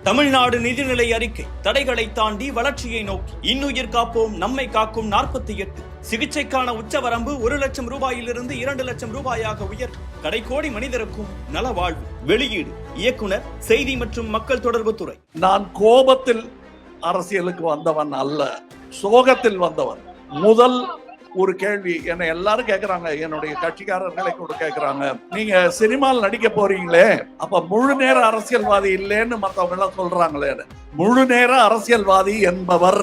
தமிழ்நாடு நிதிநிலை அறிக்கை தடைகளை தாண்டி வளர்ச்சியை நோக்கி இன்னுயிர் காப்போம் நம்மை காக்கும் 48 சிகிச்சைக்கான உச்சவரம்பு 1 லட்சம் ரூபாயிலிருந்து 2 லட்சம் ரூபாயாக உயர் கடைக்கோடி மனிதருக்கும் நல வாழ்வு. வெளியீடு இயக்குனர் செய்தி மற்றும் மக்கள் தொடர்பு துறை. நான் கோபத்தில் அரசியலுக்கு வந்தவன் அல்ல, சோகத்தில் வந்தவன். முதல் ஒரு கேள்வி என்னை எல்லாரும் கேட்கறாங்க, என்னுடைய கட்சிக்காரர்களை கூட கேட்கறாங்க, நீங்க சினிமாவில் நடிக்க போறீங்களே, அப்ப முழு நேர அரசியல்வாதி இல்லைன்னு மற்றவங்க எல்லாம் சொல்றாங்களே. முழு நேர அரசியல்வாதி என்பவர்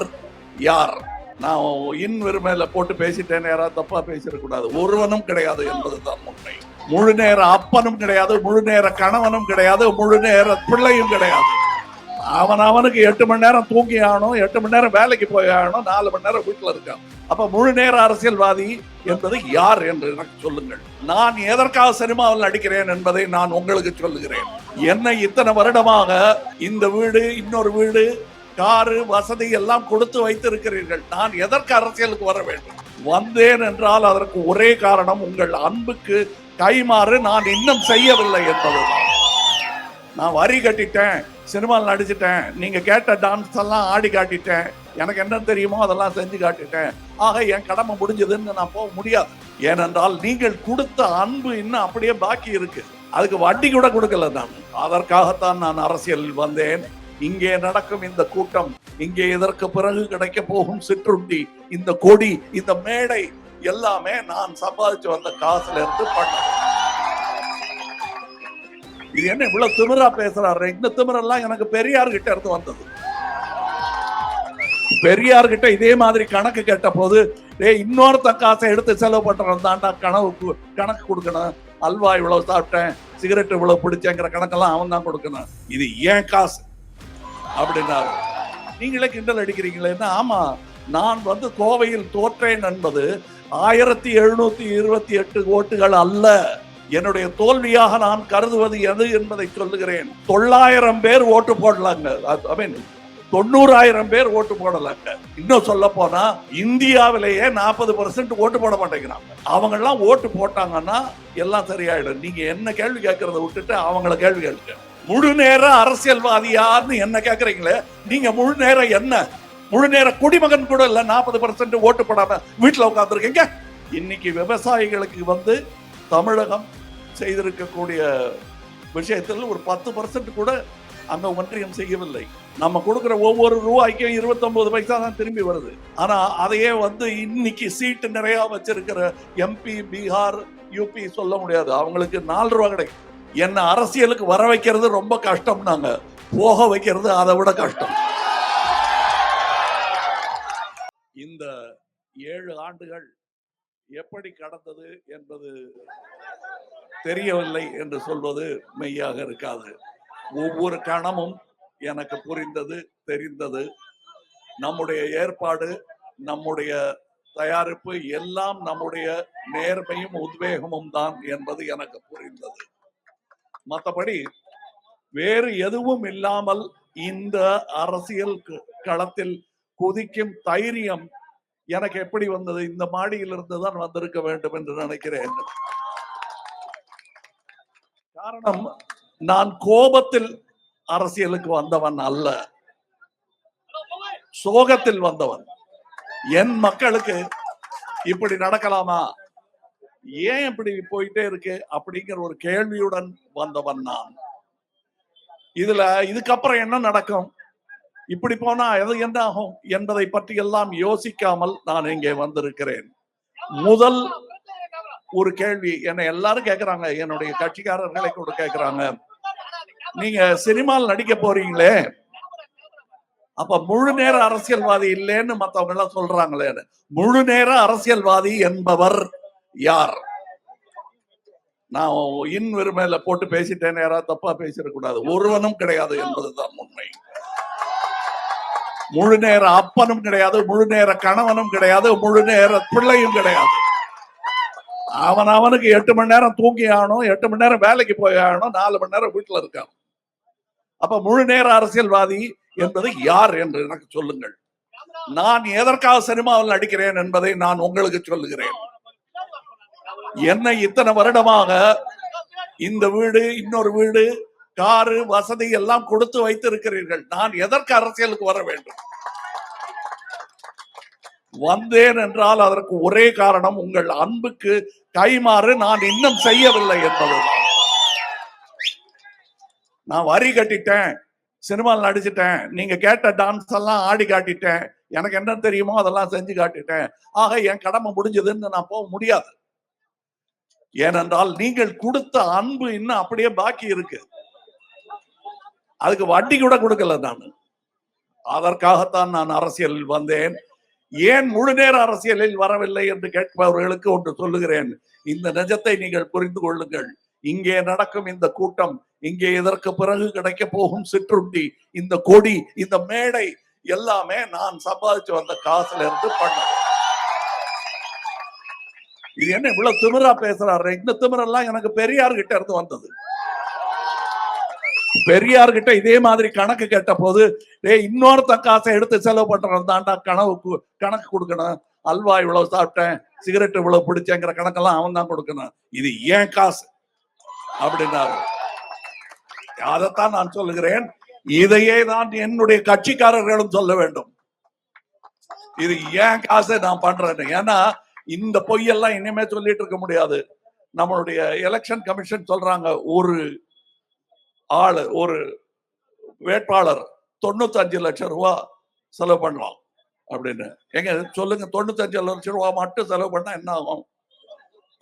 யார்? நான் வெறுமையில போட்டு பேசிட்டேன், யாராவது தப்பா பேசிடக்கூடாது. ஒருவனும் கிடையாது என்பதுதான் உண்மை. முழு நேர அப்பனும் கிடையாது, முழு நேர கணவனும் கிடையாது, முழு நேர பிள்ளையும் கிடையாது. அவனுக்கு 8 மணி நேரம் தூங்கி ஆகணும், 8 மணி நேரம் வேலைக்கு போய் ஆகணும், 4 மணி நேரம் வீட்டுல இருக்கான். அப்ப முழு நேர அரசியல்வாதி என்பது யார் என்று எனக்கு சொல்லுங்கள். நான் எதற்காக சினிமாவில் நடிக்கிறேன் என்பதை நான் உங்களுக்கு சொல்லுகிறேன். என்னை இத்தனை வருடமாக இந்த வீடு, இன்னொரு வீடு, காரு, வசதி எல்லாம் கொடுத்து வைத்திருக்கிறீர்கள். நான் எதற்கு அரசியலுக்கு வர வேண்டும்? வந்தேன் என்றால் அதற்கு ஒரே காரணம், உங்கள் அன்புக்கு கைமாறு நான் இன்னும் செய்யவில்லை என்பதுதான். நான் வரி கட்டிட்டேன், சினிமாவில் நடிச்சிட்டேன், நீங்க கேட்ட டான்ஸ் எல்லாம் ஆடி காட்டிட்டேன், எனக்கு என்ன தெரியுமோ அதெல்லாம் செஞ்சு காட்டிட்டேன், ஆக என் கடமை முடிஞ்சதுன்னு நான் போக முடியாது. ஏனென்றால் நீங்கள் கொடுத்த அன்பு இன்னும் அப்படியே பாக்கி இருக்கு, அதுக்கு வட்டி கூட கொடுக்கல. நான் அதற்காகத்தான் நான் அரசியலில் வந்தேன். இங்கே நடக்கும் இந்த கூட்டம், இங்கே இதற்கு பிறகு கிடைக்க போகும் சிற்றுண்டி, இந்த கொடி, இந்த மேடை எல்லாமே நான் சம்பாதிச்சு வந்த காசுல இருந்து பண்ணேன். இது என்ன இவ்வளவு திமிரா பேசுறாரு? இந்த திமிரெல்லாம் எனக்கு பெரியார் கிட்ட இருந்து வந்தது. பெரியார் கிட்ட இதே மாதிரி கணக்கு கேட்ட போது, இன்னொருத்த காசை எடுத்து செலவு பண்றேன் தாண்டா கணக்கு கொடுக்கணும். அல்வா இவ்வளவு சாப்பிட்டேன், சிகரெட் இவ்வளவு பிடிச்சேங்கிற கணக்கெல்லாம் அவன் தான் கொடுக்கணும், இது ஏன் காசு அப்படின்னாரு. நீங்களே கிண்டல் அடிக்கிறீங்களேன்னா, ஆமா, நான் கோவையில் தோற்றேன் என்பது 1728 ஓட்டுகள் அல்ல. என்னுடைய தோல்வியாக நான் கருதுவது எது என்பதை சொல்லுகிறேன். 900 பேர் ஓட்டு போடலாங்க, 90,000 பேர் ஓட்டு போடலாங்க. இன்னும் சொல்ல போனா இந்தியாவிலேயே 40% ஓட்டு போட மாட்டேங்கிறாங்க. அவங்க எல்லாம் ஓட்டு போட்டாங்கன்னா எல்லாம் சரியாயிடும். நீங்க என்ன கேள்வி கேட்கறத விட்டுட்டு அவங்கள கேள்வி கேட்க. முழு நேர அரசியல்வாதியான்னு என்ன கேட்கறீங்களே, நீங்க முழு நேரம் என்ன? முழு நேர குடிமகன் கூட இல்ல, 40% ஓட்டு போடாம வீட்டுல உட்கார்ந்துருக்கீங்க. இன்னைக்கு விவசாயிகளுக்கு தமிழகம் செய்திருக்கக்கூடிய விஷயத்தில் ஒரு 10% கூட அந்த ஒன்றியம் செய்யவில்லை. நம்ம கொடுக்கிற ஒவ்வொரு ரூபாய்க்கும் 29 பைசா தான் திரும்பி வருது. ஆனா அதையே இன்னைக்கு சீட்டு நிறைய வச்சிருக்கிற MP, பீகார், UP சொல்ல முடியாது, அவங்களுக்கு 4 ரூபா கிடைக்கும். என்ன அரசியலுக்கு வர வைக்கிறது ரொம்ப கஷ்டம், நாங்க போக வைக்கிறது அதை விட கஷ்டம். இந்த 7 ஆண்டுகள் எப்படி கடந்தது என்பது தெரியவில்லை என்று சொல்வது மெய்யாக இருக்காது. ஒவ்வொரு கணமும் எனக்கு புரிந்தது, தெரிந்தது. நம்முடைய ஏற்பாடு, நம்முடைய தயாரிப்பு எல்லாம் நம்முடைய நேர்மையும் உத்வேகமும் தான் என்பது எனக்கு புரிந்தது. மற்றபடி வேறு எதுவும் இல்லாமல் இந்த அரசியல் களத்தில் குதிக்கும் தைரியம் எனக்கு எப்படி வந்தது? இந்த மாடியிலிருந்து தான் வந்திருக்க வேண்டும் என்று நினைக்கிறேன். காரணம், நான் கோபத்தில் அரசியலுக்கு வந்தவன் அல்ல, சோகத்தில் வந்தவன். என் மக்களுக்கு இப்படி நடக்கலாமா, ஏன் இப்படி போயிட்டே இருக்கு அப்படிங்கிற ஒரு கேள்வியுடன் வந்தவன் நான். இதுக்கப்புறம் என்ன நடக்கும், இப்படி போனா எது என்ன ஆகும் என்பதை பற்றி எல்லாம் யோசிக்காமல் நான் இங்கே வந்திருக்கிறேன். முதல் ஒரு கேள்வி என்னை எல்லாரும் கேட்கறாங்க, என்னுடைய கட்சிக்காரர்களை கூட கேட்கறாங்க, நீங்க சினிமாவில் நடிக்க போறீங்களே, அப்ப முழு நேர அரசியல்வாதி இல்லைன்னு மற்றவங்க எல்லாம் சொல்றாங்களே. முழு நேர அரசியல்வாதி என்பவர் யார்? நான் வெறுமையில போட்டு பேசிட்டேன், யாராவது தப்பா பேசிடக்கூடாது. ஒருவனும் கிடையாது என்பதுதான் உண்மை. முழு நேர அப்பனும் கிடையாது, முழு நேர கணவனும் கிடையாது, முழு நேர பிள்ளையும் கிடையாது. அவனுக்கு 8 மணி நேரம் தூங்கி ஆகணும், 8 மணி நேரம் வேலைக்கு போய் ஆகணும், 4 மணி நேரம் வீட்டுல இருக்கான். அப்ப முழு நேர அரசியல்வாதி என்பது யார் என்று எனக்கு சொல்லுங்கள். நான் எதற்காக சினிமாவில் நடிக்கிறேன் என்பதை நான் உங்களுக்கு சொல்லுகிறேன். என்னை இத்தனை வருடமாக இந்த வீடு, இன்னொரு வீடு, காரு வசதி எல்லாம் கொடுத்து வைத்திருக்கிறீர்கள். நான் எதற்கு அரசியலுக்கு வர வேண்டும்? வந்தேன் என்றால் அதற்கு ஒரே காரணம், உங்கள் அன்புக்கு கைமாறு நான் இன்னும் செய்யவில்லை என்பதுதான். நான் வரி கட்டிட்டேன், சினிமாவில் நடிச்சிட்டேன், நீங்க கேட்ட டான்ஸ் எல்லாம் ஆடி காட்டிட்டேன், எனக்கு என்ன தெரியுமோ அதெல்லாம் செஞ்சு காட்டிட்டேன், ஆக என் கடமை முடிஞ்சதுன்னு நான் போக முடியாது. ஏனென்றால் நீங்கள் கொடுத்த அன்பு இன்னும் அப்படியே பாக்கி இருக்கு. அதுக்கு வட்டி கூட கொடுக்கல நான். அதற்காகத்தான் நான் அரசியலில் வந்தேன். ஏன் முழு நேர அரசியலில் வரவில்லை என்று கேட்பவர்களுக்கு ஒன்று சொல்லுகிறேன். இந்த நிஜத்தை நீங்கள் புரிந்து கொள்ளுங்கள். இங்கே நடக்கும் இந்த கூட்டம், இங்கே இதற்கு பிறகு கிடைக்க போகும் சிற்றுண்டி, இந்த கொடி, இந்த மேடை எல்லாமே நான் சம்பாதிச்சு வந்த காசுல இருந்து பண்ண. இது என்ன இவ்வளவு திமிரா பேசுறாரு? இந்த திமிரெல்லாம் எனக்கு பெரியார் கிட்ட இருந்து வந்தது. பெரியார் கிட்ட இதே மாதிரி கணக்கு கேட்ட போது, இன்னொருத்த காசை எடுத்து செலவு பண்றேன் தாண்டா கணக்கு கொடுக்கணும். அல்வா இவ்வளவு சாப்பிட்டேன், சிகரெட் இவ்வளவு பிடிச்சேங்கிற கணக்கெல்லாம் அவன் தான் கொடுக்கணும். இது ஏன் காசு அப்படின்னாரு. அதைத்தான் நான் சொல்லுகிறேன். இதையே தான் என்னுடைய கட்சிக்காரர்களும் சொல்ல வேண்டும். இது ஏன் காசை நான் பண்றேன். ஏன்னா இந்த பொய்யெல்லாம் இனிமே சொல்லிட்டு இருக்க முடியாது. நம்மளுடைய எலெக்ஷன் கமிஷன் சொல்றாங்க, ஒரு ஆளு ஒரு வேட்பாளர் 95 லட்சம் ரூபாய் செலவு பண்ணலாம் அப்படின்னு. எங்க சொல்லுங்க, 95 லட்சம் ரூபாய் மட்டும் செலவு பண்ணா என்ன ஆகும்?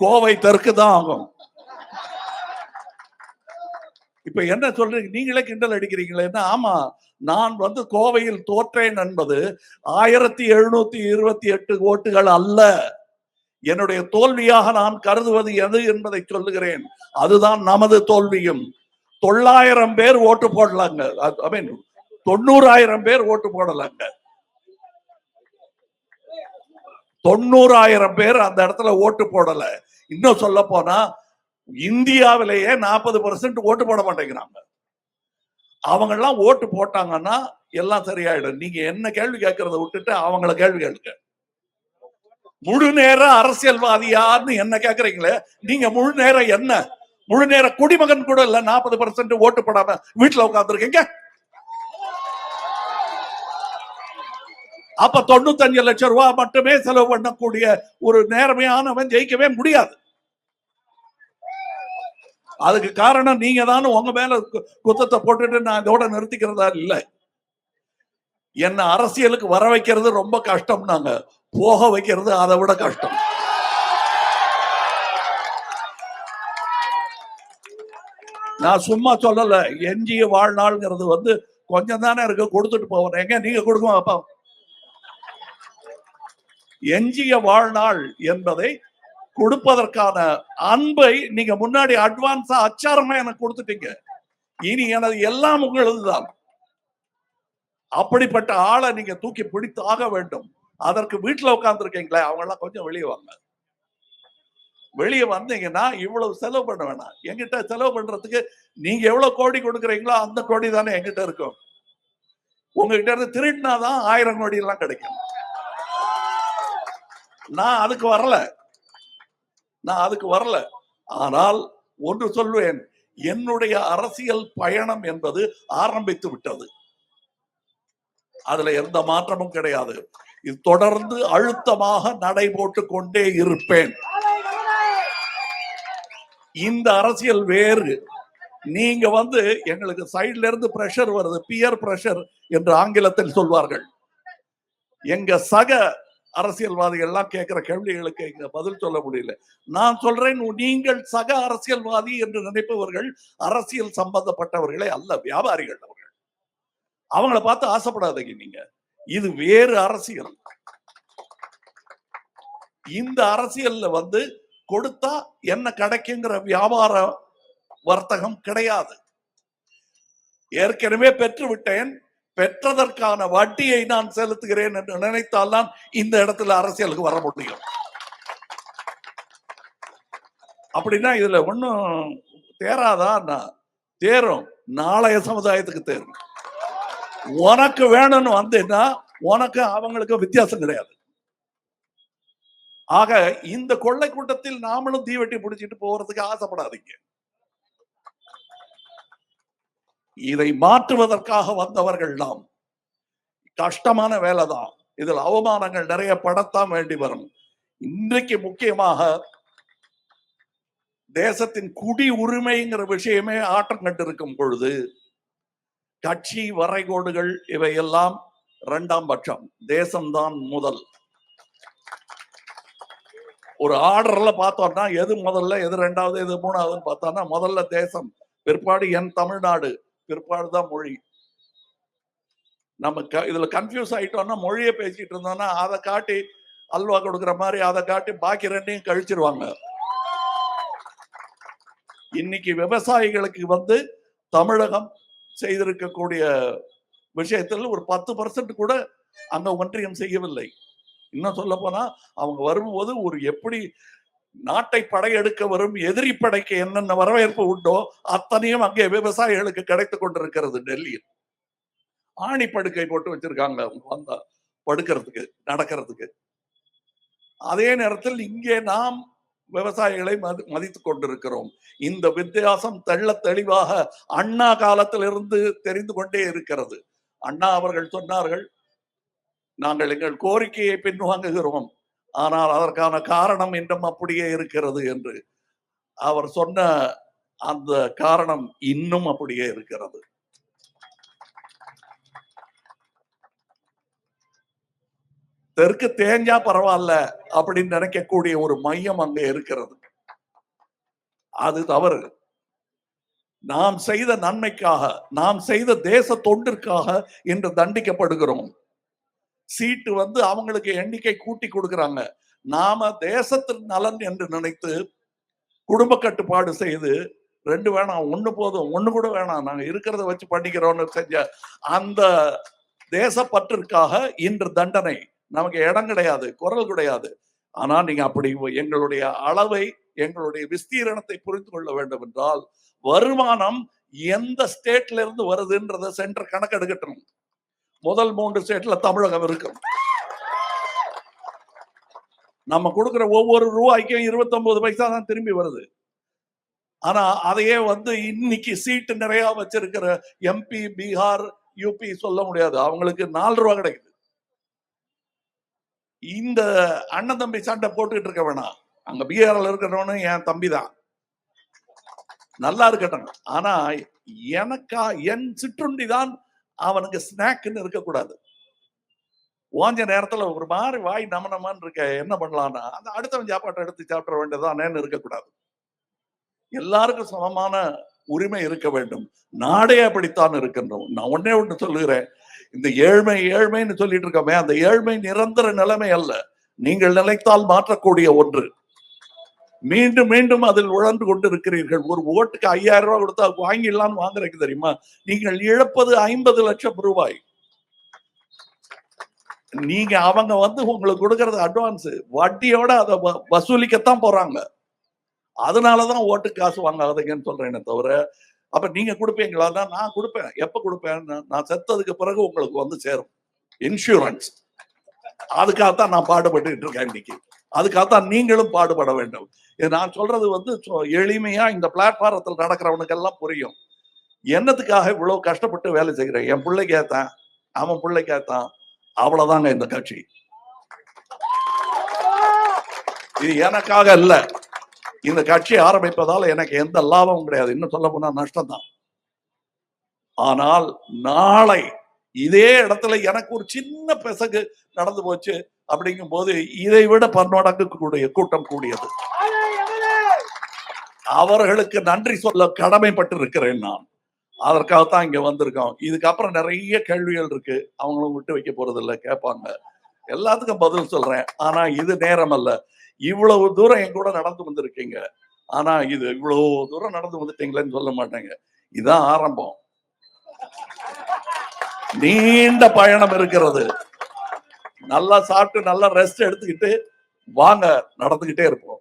கோவை தெற்கு தான் ஆகும். இப்ப என்ன சொல்றீங்க? நீங்களே கிண்டல் அடிக்கிறீங்களே. ஆமா, நான் கோவையில் தோற்றேன் என்பது 1728 ஓட்டுகள் அல்ல. என்னுடைய தோல்வியாக நான் கருதுவது எது என்பதை சொல்லுகிறேன். அதுதான் நமது தோல்வியும். 900 பேர் ஓட்டு போடலாங்க. 90,000 பேர் ஓட்டு போடலாங்க. 90,000 பேர் அந்த இடத்துல ஓட்டு போடல. இன்னும் சொல்ல போனா இந்தியாவிலேயே 40% ஓட்டு போட மாட்டேங்கிறாங்க. அவங்க எல்லாம் ஓட்டு போட்டாங்கன்னா எல்லாம் சரியாயிடும். நீங்க என்ன கேள்வி கேட்கறத விட்டுட்டு அவங்கள கேள்வி கேளுங்க. முழு நேர அரசியல்வாதியான்னு என்ன கேக்குறீங்களே, நீங்க முழு நேரம் என்ன? முழு நேர குடிமகன் கூட இல்ல. 40% ஓட்டு போடாம வீட்டுல உட்கார்ந்துருக்கீங்க. அப்ப 95 லட்சம் ரூபாய் மட்டுமே செலவு பண்ணக்கூடிய ஒரு நேர்மையானவன் ஜெயிக்கவே முடியாது. அதுக்கு காரணம் நீங்க தான் உங்க மேல குத்தத்தை போட்டுட்டு நான் இதோட நிறுத்திக்கிறதா இல்ல. என்ன அரசியலுக்கு வர வைக்கிறது ரொம்ப கஷ்டம், நாங்க போக வைக்கிறது அதை விட கஷ்டம். நான் சும்மா சொல்லல. எஞ்சிய வாழ்நாள்ங்கிறது கொஞ்சம் தானே இருக்கு, கொடுத்துட்டு போவேன். எங்க நீங்க கொடுங்க அப்பா. எஞ்சிய வாழ்நாள் என்பதை கொடுப்பதற்கான அன்பை நீங்க முன்னாடி அட்வான்ஸா அச்சாரமா எனக்கு கொடுத்துட்டீங்க. இனி எனது எல்லாம் உங்களதுதான். அப்படிப்பட்ட ஆளை நீங்க தூக்கி பிடித்தாக வேண்டும். அதற்கு வீட்டுல உட்கார்ந்து இருக்கீங்களே, அவங்க எல்லாம் கொஞ்சம் வெளியே வாங்க. வெளியே வந்தீங்கன்னா இவ்வளவு செலவு பண்ண வேணாம். என்கிட்ட செலவு பண்றதுக்கு நீங்க எவ்வளவு கோடி கொடுக்குறீங்களோ அந்த கோடி தானே என்கிட்ட இருக்கும். உங்ககிட்ட இருந்து திருடினாதான் 1000 கோடி எல்லாம் கிடைக்கும். நான் அதுக்கு வரல. ஆனால் ஒன்று சொல்வேன், என்னுடைய அரசியல் பயணம் என்பது ஆரம்பித்து விட்டது. அதுல எந்த மாற்றமும் கிடையாது. இது தொடர்ந்து அழுத்தமாக நடைபோட்டு கொண்டே இருப்பேன். இந்த அரசியல் வேறு. நீங்க எங்களுக்கு சைட்ல இருந்து பிரஷர் வருது, பியர் பிரஷர் என்று ஆங்கிலத்தில் சொல்வார்கள். எங்க சக அரசியல்வாதிகள்லாம் கேட்கிற கேள்விகளுக்கு இங்க பதில் சொல்ல முடியல. நான் சொல்றேன், நீங்கள் சக அரசியல்வாதி என்று நினைப்பவர்கள் அரசியல் சம்பந்தப்பட்டவர்களே அல்ல, வியாபாரிகள் அவர்கள். அவங்கள பார்த்து ஆசைப்படாதீங்க. நீங்க இது வேறு அரசியல். இந்த அரசியல்ல கொடுத்தா என்ன கிடைக்குங்கிற வியாபார வர்த்தகம் கிடையாது. ஏற்கனவே பெற்று விட்டேன், பெற்றதற்கான வட்டியை நான் செலுத்துகிறேன் என்று நினைத்தால்தான் இந்த இடத்துல அரசியலுக்கு வர முடியும். அப்படின்னா இதுல ஒன்னும் தேராதா? தேரும். நாளைய சமுதாயத்துக்கு தேரும். உனக்கு வேணும்னு வந்தேன்னா உனக்கு அவங்களுக்கு வித்தியாசம் கிடையாது. ஆக இந்த கொள்ளை கூட்டத்தில் நாமளும் தீவெட்டி பிடிச்சிட்டு போறதுக்கு ஆசைப்படாதீங்க. இதை மாற்றுவதற்காக வந்தவர்கள் நாம். கஷ்டமான வேலை தான். இதில் அவமானங்கள் நிறைய படத்தான் வேண்டி வரும். இன்றைக்கு முக்கியமாக தேசத்தின் குடி உரிமைங்கிற விஷயமே ஆட்டம் கண்டிருக்கும் பொழுது கட்சி வரைகோடுகள் இவையெல்லாம் இரண்டாம் பட்சம், தேசம்தான் முதல். ஒரு ஆர்டர்ல பார்த்தோம்னா எது முதல்ல, எது ரெண்டாவது, எது மூணாவதுன்னு பார்த்தோம்னா முதல்ல தேசம், பிற்பாடு என் தமிழ்நாடு, பிற்பாடு தான் மொழி. நம்ம இதுல கன்ஃபியூஸ் ஆயிட்டோம்னா மொழியை பேசிட்டு இருந்தோம்னா அதை காட்டி அல்வா கொடுக்குற மாதிரி அதை காட்டி பாக்கி ரெண்டையும் கழிச்சிருவாங்க. இன்னைக்கு விவசாயிகளுக்கு வந்து தமிழகம் செய்திருக்கக்கூடிய விஷயத்தில் ஒரு 10% கூட அங்க ஒன்றியம் செய்யவில்லை. இன்னும் சொல்ல போனா அவங்க வரும்போது ஒரு எப்படி நாட்டை படையெடுக்க வரும் எதிரி படைக்கு என்னென்ன வரவேற்பு உண்டோ அத்தனையும் அங்கே விவசாயிகளுக்கு கிடைத்துக் கொண்டிருக்கிறது. டெல்லியில் ஆணி படுக்கை போட்டு வச்சிருக்காங்க அவங்க வந்தா படுக்கிறதுக்கு, நடக்கிறதுக்கு. அதே நேரத்தில் இங்கே நாம் விவசாயிகளை மதித்துக் கொண்டிருக்கிறோம். இந்த வித்தியாசம் தெள்ள தெளிவாக அண்ணா காலத்திலிருந்து தெரிந்து கொண்டே இருக்கிறது. அண்ணா அவர்கள் சொன்னார்கள், நாங்கள் எங்கள் கோரிக்கையை பின்வாங்குகிறோம், ஆனால் அதற்கான காரணம் இன்னும் அப்படியே இருக்கிறது என்று. அவர் சொன்ன அந்த காரணம் இன்னும் அப்படியே இருக்கிறது. தெற்கு தேஞ்சா பரவாயில்ல அப்படின்னு நினைக்கக்கூடிய ஒரு மையம் அங்க இருக்கிறது. அது தவறு. நாம் செய்த நன்மைக்காக, நாம் செய்த தேச தொண்டிற்காக இன்று தண்டிக்கப்படுகிறோம். சீட்டு வந்து அவங்களுக்கு எண்ணிக்கை கூட்டி கொடுக்கிறாங்க. நாம தேசத்தின் நலன் என்று நினைத்து குடும்ப கட்டுப்பாடு செய்து 2 வேணாம், 1 போதும், 1 கூட வேணாம், நாங்க இருக்கிறத வச்சு பண்ணிக்கிறோம்னு செஞ்ச அந்த தேசப்பற்றிற்காக இன்று தண்டனை. நமக்கு இடம் கிடையாது, குரல் கிடையாது. ஆனா நீங்க அப்படி எங்களுடைய அளவை, எங்களுடைய விஸ்தீரணத்தை புரிந்து கொள்ள வேண்டும் என்றால் வருமானம் எந்த ஸ்டேட்ல இருந்து வருதுன்றத சென்டர் கணக்கெடுக்கட்டும். முதல் 3 ஸ்டேட்ல தமிழகம் இருக்கும். நம்ம கொடுக்கிற ஒவ்வொரு ரூபாய்க்கும் 29 பைசா தான் திரும்பி வருது. ஆனா அதையே வந்து இன்னைக்கு சீட்டு நிறைய வச்சிருக்கிற எம்பி, பீகார், யூபி சொல்ல முடியாது. அவங்களுக்கு 4 ரூபாய் கிடைக்குது. இந்த அண்ணன் தம்பி சண்டை போட்டுக்கிட்டு இருக்க வேணாம். அங்க பீகார்ல இருக்கிறவனு என் தம்பி தான், நல்லா இருக்கட்டும். ஆனா எனக்கா என் சிற்றுண்டி தான் அவனுக்கு ஸ்நாக்னு இருக்கக்கூடாது. ஓஞ்ச நேரத்துல ஒரு மாதிரி வாய் நமனமான்னு இருக்க, என்ன பண்ணலாம்னா அந்த அடுத்தவன் சாப்பாட்டை எடுத்து சாப்பிட வேண்டியதானேன்னு இருக்கக்கூடாது. எல்லாருக்கும் சமமான உரிமை இருக்க வேண்டும். நாடே அப்படித்தான் இருக்கின்றோம். நான் ஒன்னே ஒன்று சொல்லுகிறேன், இந்த ஏழ்மை ஏழ்மைன்னு சொல்லிட்டு இருக்கோமே, அந்த ஏழ்மை நிரந்தர நிலைமை அல்ல, நீங்கள் நினைத்தால் மாற்றக்கூடிய ஒன்று. மீண்டும் மீண்டும் அதில் உழந்து கொண்டு இருக்கிறீர்கள். ஒரு ஓட்டுக்கு 5000 ரூபாய் கொடுத்தா வாங்கிடலாம்னு வாங்குறதுக்கு தெரியுமா? நீங்கள் இழப்பது 50 லட்சம் ரூபாய். நீங்க அவங்க வந்து உங்களுக்கு கொடுக்கறது அட்வான்ஸ், வட்டியோட அதை வசூலிக்கத்தான் போறாங்க. அதனாலதான் ஓட்டு காசு வாங்காதீங்கன்னு சொல்றேனே தவிர, அப்ப நீங்க கொடுப்பீங்களா? நான் கொடுப்பேன். எப்ப கொடுப்பேன்? நான் செத்ததுக்கு பிறகு உங்களுக்கு வந்து சேரும் இன்சூரன்ஸ். அதுக்காகத்தான் நான் பாடுபட்டு இருக்கேன் இன்னைக்கு. அதுக்காகத்தான் நீங்களும் பாடுபட வேண்டும். நான் சொல்றது வந்து எளிமையா இந்த பிளாட்பாரத்தில் நடக்கிறவனுக்கு எல்லாம் புரியும். என்னத்துக்காக இவ்வளவு கஷ்டப்பட்டு வேலை செய்கிறேன்? என் பிள்ளைக்கு ஏத்தான், அவன் பிள்ளைக்கு ஏத்தான், அவ்வளவுதாங்க இந்த கட்சி. இது எனக்காக இல்ல. இந்த கட்சி ஆரம்பிப்பதால் எனக்கு எந்த லாபமும் கிடையாது. இன்னும் சொல்ல போனா நஷ்டம் தான். ஆனால் நாளை இதே இடத்துல எனக்கு ஒரு சின்ன பெசகு நடந்து போச்சு அப்படிங்கும் போது இதை விட பன்மடங்கு கூட்டம் கூடியது. அவர்களுக்கு நன்றி சொல்ல கடமைப்பட்டு இருக்கிறேன் நான். அதற்காகத்தான் இங்க வந்திருக்கோம். இதுக்கப்புறம் நிறைய கேள்விகள் இருக்கு, அவங்களும் விட்டு வைக்க போறது இல்லை, கேட்பாங்க. எல்லாத்துக்கும் பதில் சொல்றேன். ஆனா இது நேரம் அல்ல. இவ்வளவு தூரம் என் கூட நடந்து வந்திருக்கீங்க, ஆனா இது இவ்வளவு தூரம் நடந்து வந்துட்டீங்களேன்னு சொல்ல மாட்டேங்க. இதுதான் ஆரம்பம். நீண்ட பயணம் இருக்கிறது. நல்லா சாப்பிட்டு நல்லா ரெஸ்ட் எடுத்துக்கிட்டு வாங்க, நடந்துகிட்டே இருப்போம்.